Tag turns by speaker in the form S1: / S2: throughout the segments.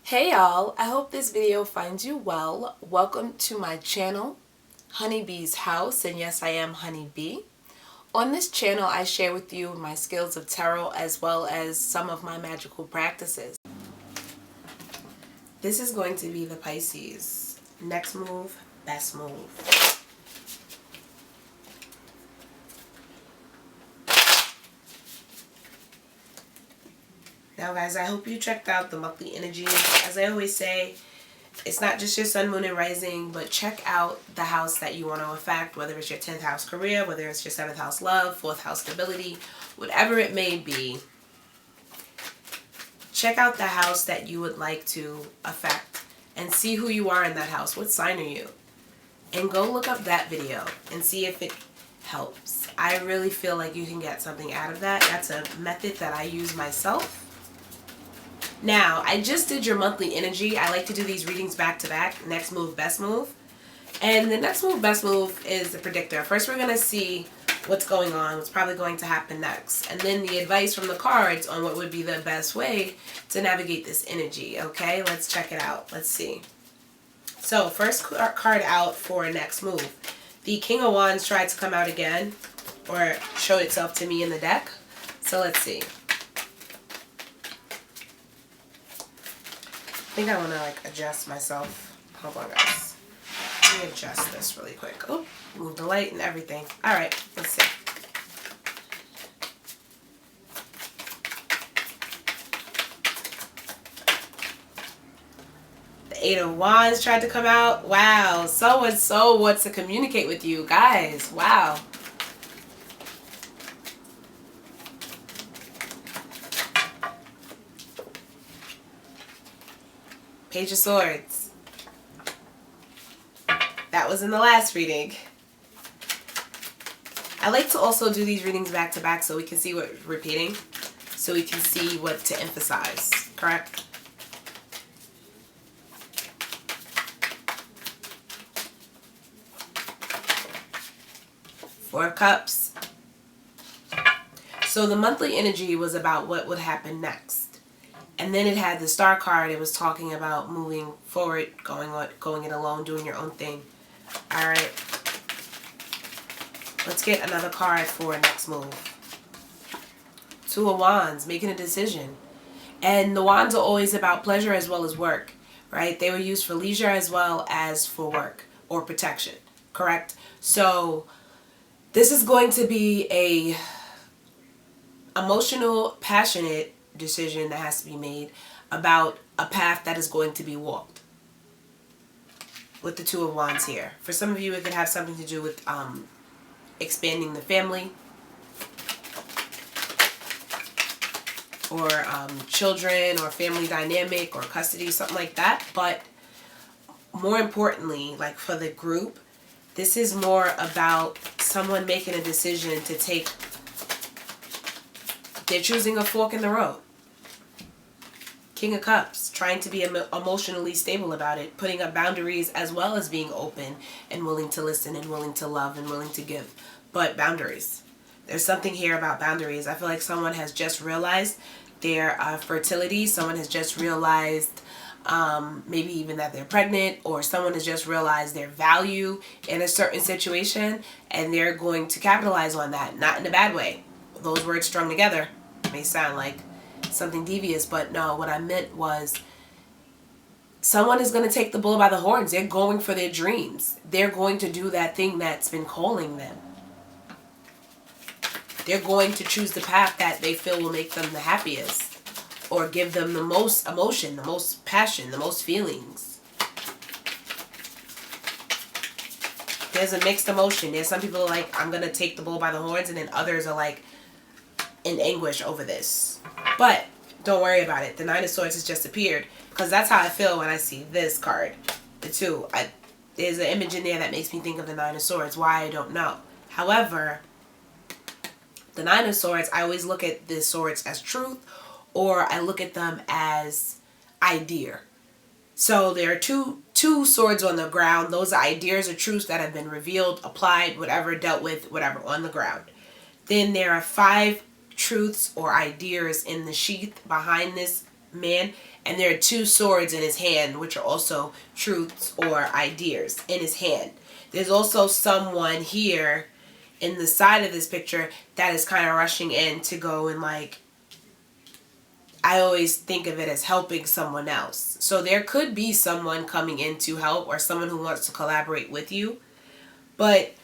S1: Hey y'all, I hope this video finds you well. Welcome to my channel, Honeybee's House, and yes, I am Honeybee. On this channel, I share with you my skills of tarot as well as some of my magical practices. This is going to be the Pisces. Next move, best move. Now guys, I hope you checked out the monthly energy. As I always say, it's not just your sun, moon, and rising, but check out the house that you want to affect, whether it's your 10th house career, whether it's your 7th house love, 4th house stability, whatever it may be. Check out the house that you would like to affect and see who you are in that house. What sign are you? And go look up that video and see if it helps. I really feel like you can get something out of that. That's a method that I use myself. Now, I just did your monthly energy. I like to do these readings back to back. Next move, best move. And the next move, best move is a predictor. First, we're going to see what's going on, what's probably going to happen next. And then the advice from the cards on what would be the best way to navigate this energy. Okay, let's check it out. Let's see. So, first card out for next move. The King of Wands tried to come out again, or show itself to me in the deck. So, let's see. I think I want to adjust myself. Hold on guys. Let me adjust this really quick. Oh, move the light and everything. Alright, let's see. The Eight of Wands tried to come out. Wow, so-and-so wants to communicate with you. Guys, wow. Page of Swords. That was in the last reading. I like to also do these readings back to back so we can see what's repeating. So we can see what to emphasize. Correct? Four of Cups. So the monthly energy was about what would happen next. And then it had the Star card. It was talking about moving forward, going it alone, doing your own thing. Alright. Let's get another card for next move. Two of Wands, making a decision. And the Wands are always about pleasure as well as work. Right? They were used for leisure as well as for work or protection. Correct? So this is going to be a emotional, passionate decision that has to be made about a path that is going to be walked with the Two of Wands here. For some of you, it could have something to do with expanding the family or children or family dynamic or custody, something like that. But more importantly, like for the group, this is more about someone making a decision to take, they're choosing a fork in the road. King of Cups, trying to be emotionally stable about it, putting up boundaries as well as being open and willing to listen and willing to love and willing to give. But boundaries. There's something here about boundaries. I feel like someone has just realized their fertility. Someone has just realized maybe even that they're pregnant, or someone has just realized their value in a certain situation and they're going to capitalize on that. Not in a bad way. Those words strung together may sound like something devious, but no, what I meant was someone is going to take the bull by the horns. They're going for their dreams. They're going to do that thing that's been calling them. They're going to choose the path that they feel will make them the happiest or give them the most emotion, the most passion, the most feelings. There's a mixed emotion. There's some people are like, I'm going to take the bull by the horns, and then others are like in anguish over this. But don't worry about it. The Nine of Swords has just appeared, because that's how I feel when I see this card. The two. There's an image in there that makes me think of the Nine of Swords. Why, I don't know. However, the Nine of Swords, I always look at the swords as truth, or I look at them as idea. So there are two swords on the ground. Those are ideas or truths that have been revealed, applied, whatever, dealt with, whatever, on the ground. Then there are 5 truths or ideas in the sheath behind this man, And there are two swords in his hand, which are also truths or ideas in his hand. There's also someone here in the side of this picture that is kind of rushing in to go and like, I always think of it as helping someone else. So there could be someone coming in to help or someone who wants to collaborate with you. But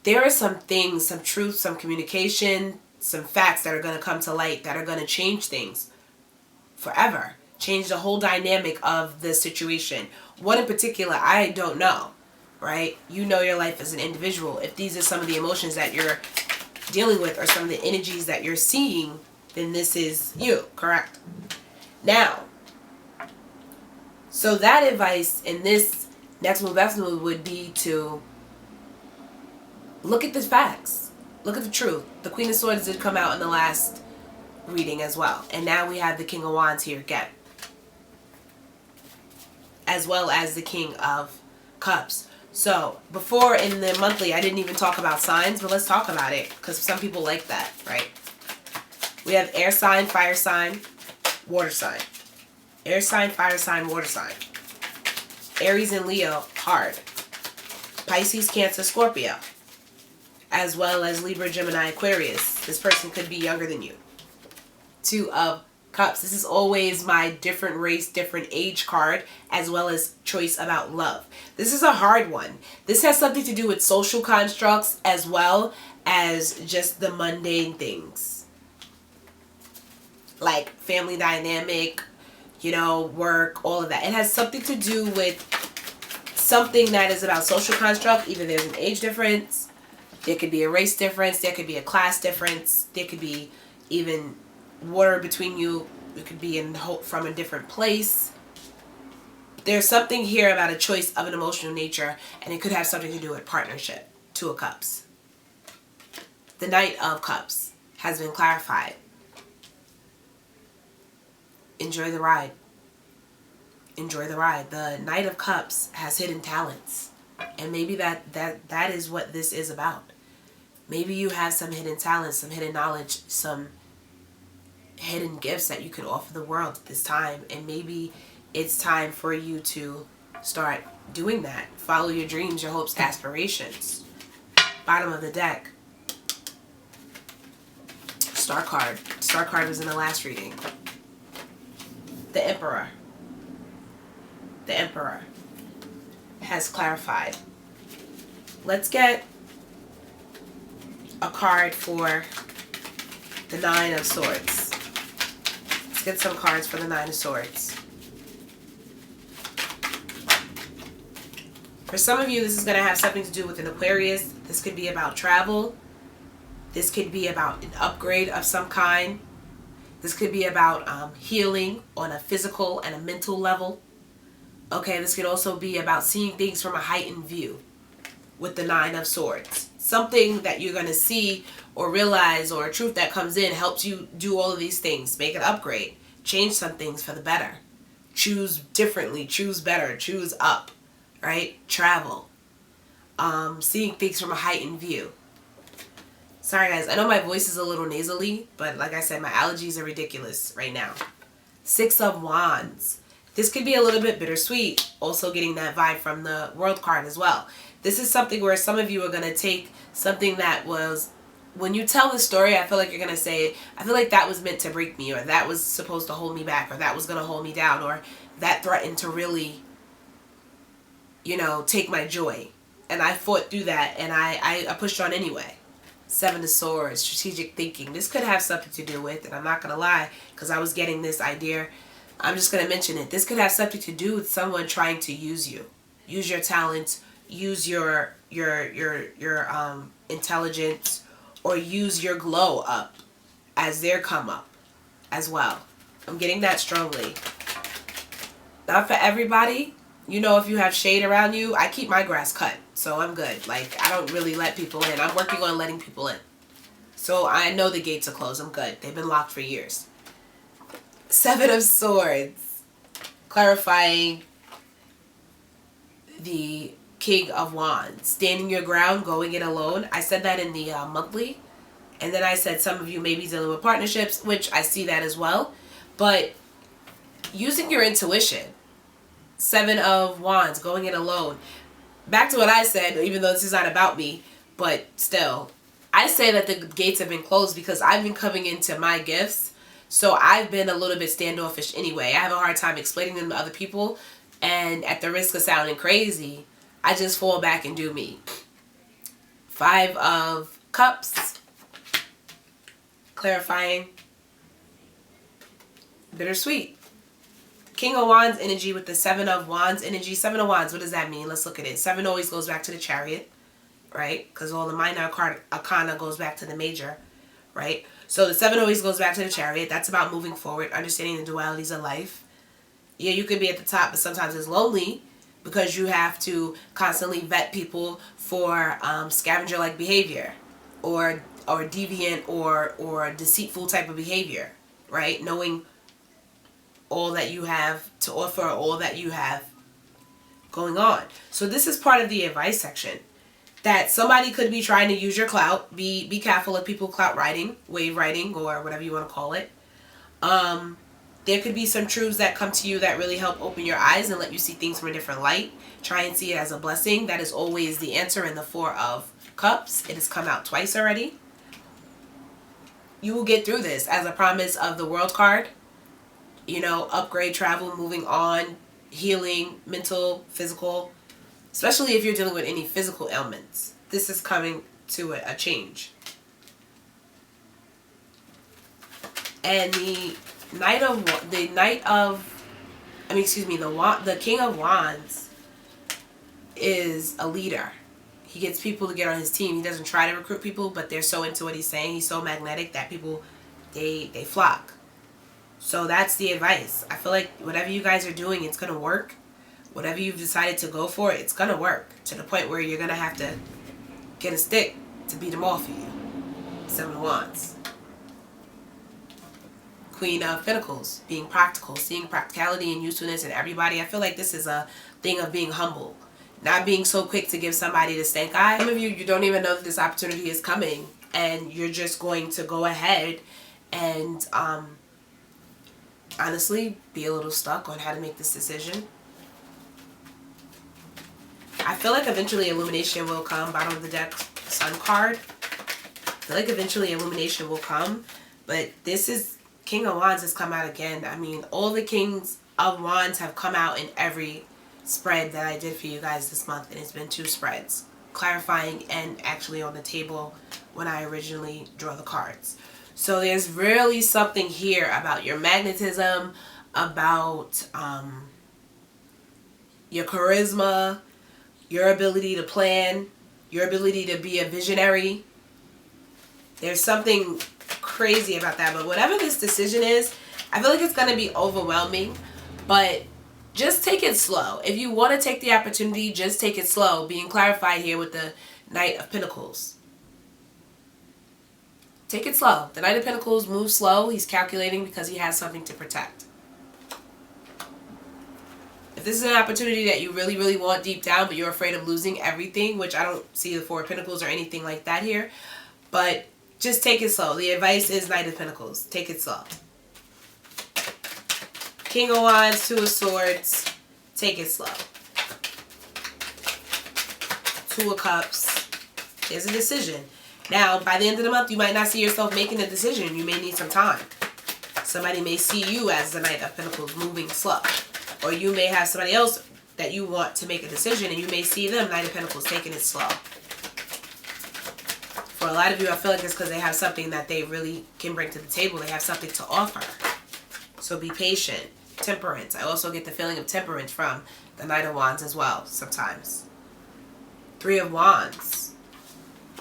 S1: there are some things, some truth, some communication, some facts that are going to come to light that are going to change things forever. Change the whole dynamic of the situation. What in particular, I don't know, right? You know your life as an individual. If these are some of the emotions that you're dealing with or some of the energies that you're seeing, then this is you, correct? Now, so that advice in this next move, best move would be to look at the facts. Look at the truth. The Queen of Swords did come out in the last reading as well. And now we have the King of Wands here again. As well as the King of Cups. So, before in the monthly, I didn't even talk about signs, but let's talk about it, because some people like that, right? We have air sign, fire sign, water sign. Air sign, fire sign, water sign. Aries and Leo, hard. Pisces, Cancer, Scorpio. As well as Libra, Gemini, Aquarius. This person could be younger than you. Two of Cups. This is always my different race, different age card, as well as choice about love. This is a hard one. This has something to do with social constructs as well as just the mundane things. Like family dynamic, you know, work, all of that. It has something to do with something that is about social construct. Either there's an age difference, there could be a race difference, there could be a class difference, there could be even water between you. It could be from a different place. There's something here about a choice of an emotional nature, and it could have something to do with partnership. Two of Cups. The Knight of Cups has been clarified. Enjoy the ride. Enjoy the ride. The Knight of Cups has hidden talents, and maybe that is what this is about. Maybe you have some hidden talents, some hidden knowledge, some hidden gifts that you could offer the world at this time, and maybe it's time for you to start doing that. Follow your dreams, your hopes, aspirations. Bottom of the deck, Star card. Star card was in the last reading. The Emperor. The Emperor has clarified. Let's get a card for the Nine of Swords. Let's get some cards for the Nine of Swords. For some of you, this is going to have something to do with an Aquarius. This could be about travel. This could be about an upgrade of some kind. This could be about healing on a physical and a mental level. Okay, this could also be about seeing things from a heightened view with the Nine of Swords. Something that you're going to see or realize, or a truth that comes in helps you do all of these things. Make an upgrade. Change some things for the better. Choose differently. Choose better. Choose up. Right? Travel. Seeing things from a heightened view. Sorry guys, I know my voice is a little nasally, but like I said, my allergies are ridiculous right now. Six of Wands. This could be a little bit bittersweet. Also getting that vibe from the World card as well. This is something where some of you are going to take something that was, when you tell the story, I feel like you're going to say, I feel like that was meant to break me, or that was supposed to hold me back, or that was going to hold me down, or that threatened to really, you know, take my joy. And I fought through that, and I pushed on anyway. Seven of Swords, strategic thinking. This could have something to do with, and I'm not going to lie, because I was getting this idea. I'm just going to mention it. This could have something to do with someone trying to use you. Use your talents, use your intelligence, or use your glow up as their come up as well. I'm getting that strongly. Not for everybody. You know, if you have shade around you, I keep my grass cut. So I'm good. Like, I don't really let people in. I'm working on letting people in. So I know the gates are closed. I'm good. They've been locked for years. Seven of Swords. Clarifying the King of Wands. Standing your ground, going it alone. I said that in the monthly. And then I said some of you may be dealing with partnerships, which I see that as well. But using your intuition. 7 of Wands, going it alone. Back to what I said, even though this is not about me, but still. I say that the gates have been closed because I've been coming into my gifts. So I've been a little bit standoffish anyway. I have a hard time explaining them to other people. And at the risk of sounding crazy, I just fall back and do me. 5 of Cups. Clarifying. Bittersweet. King of Wands energy with the 7 of Wands energy. 7 of Wands, what does that mean? Let's look at it. 7 always goes back to the Chariot, right? Because all the minor arcana goes back to the major, right? So the 7 always goes back to the Chariot. That's about moving forward, understanding the dualities of life. Yeah, you could be at the top, but sometimes it's lonely because you have to constantly vet people for scavenger-like behavior or deviant or deceitful type of behavior, right? Knowing all that you have to offer, all that you have going on. So this is part of the advice section. That somebody could be trying to use your clout. Be careful of people clout riding, wave riding, or whatever you want to call it. There could be some truths that come to you that really help open your eyes and let you see things from a different light. Try and see it as a blessing. That is always the answer in the 4 of Cups. It has come out twice already. You will get through this as a promise of the World card. You know, upgrade, travel, moving on, healing, mental, physical. Especially if you're dealing with any physical ailments. This is coming to a change. And the King of Wands is a leader. He gets people to get on his team. He doesn't try to recruit people, but they're so into what he's saying. He's so magnetic that people, they flock. So that's the advice. I feel like whatever you guys are doing, it's going to work. Whatever you've decided to go for, it's going to work. To the point where you're going to have to get a stick to beat them all for you. 7 of Wands. Queen of Pentacles. Being practical. Seeing practicality and usefulness in everybody. I feel like this is a thing of being humble. Not being so quick to give somebody the stank eye. Some of you don't even know that this opportunity is coming. And you're just going to go ahead and honestly be a little stuck on how to make this decision. I feel like eventually illumination will come. Bottom of the deck, Sun card. I feel like eventually illumination will come. But this is, King of Wands has come out again. I mean, all the Kings of Wands have come out in every spread that I did for you guys this month. And it's been 2 spreads. Clarifying and actually on the table when I originally draw the cards. So there's really something here about your magnetism, about your charisma, your ability to plan, your ability to be a visionary. There's something crazy about that. But whatever this decision is, I feel like it's going to be overwhelming. But just take it slow. If you want to take the opportunity, just take it slow. Being clarified here with the Knight of Pentacles. Take it slow. The Knight of Pentacles moves slow. He's calculating because he has something to protect. If this is an opportunity that you really, really want deep down, but you're afraid of losing everything, which I don't see the 4 of Pentacles or anything like that here, but just take it slow. The advice is Knight of Pentacles. Take it slow. King of Wands, 2 of Swords. Take it slow. 2 of Cups. There's a decision. Now, by the end of the month, you might not see yourself making a decision. You may need some time. Somebody may see you as the Knight of Pentacles moving slow. Or you may have somebody else that you want to make a decision, and you may see them, Knight of Pentacles, taking it slow. For a lot of you, I feel like it's because they have something that they really can bring to the table. They have something to offer. So be patient. Temperance. I also get the feeling of temperance from the Knight of Wands as well sometimes. 3 of Wands.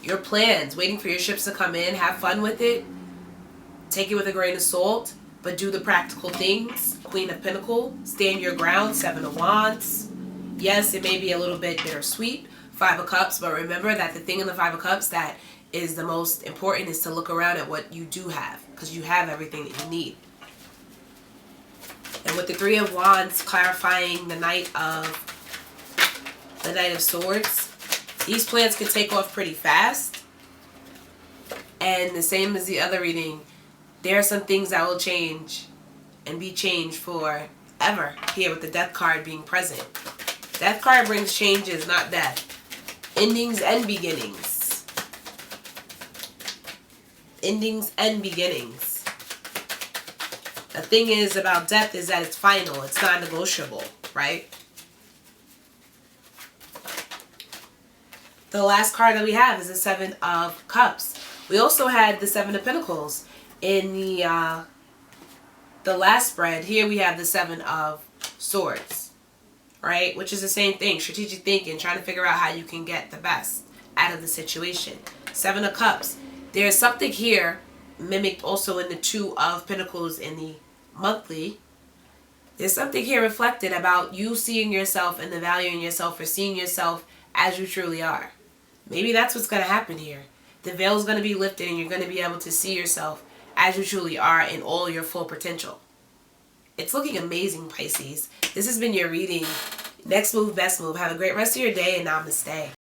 S1: Your plans. Waiting for your ships to come in. Have fun with it. Take it with a grain of salt. But do the practical things. Queen of Pentacles. Stand your ground. 7 of Wands. Yes, it may be a little bit bittersweet. 5 of Cups. But remember that the thing in the 5 of Cups that is the most important is to look around at what you do have. Because you have everything that you need. And with the 3 of Wands clarifying the Knight of Swords, these plans can take off pretty fast. And the same as the other reading, there are some things that will change and be changed forever here with the Death card being present. Death card brings changes, not death. Endings and beginnings. Endings and beginnings. The thing is about death is that it's final. It's not negotiable, right? The last card that we have is the Seven of Cups. We also had the Seven of Pentacles in the last spread. Here we have the Seven of Swords, right? Which is the same thing. Strategic thinking, trying to figure out how you can get the best out of the situation. Seven of Cups. There's something here mimicked also in the Two of Pentacles in the monthly. There's something here reflected about you seeing yourself and the value in yourself, or seeing yourself as you truly are. Maybe that's what's going to happen here. The veil is going to be lifted and you're going to be able to see yourself as you truly are in all your full potential. It's looking amazing, Pisces. This has been your reading. Next move, best move. Have a great rest of your day, and namaste.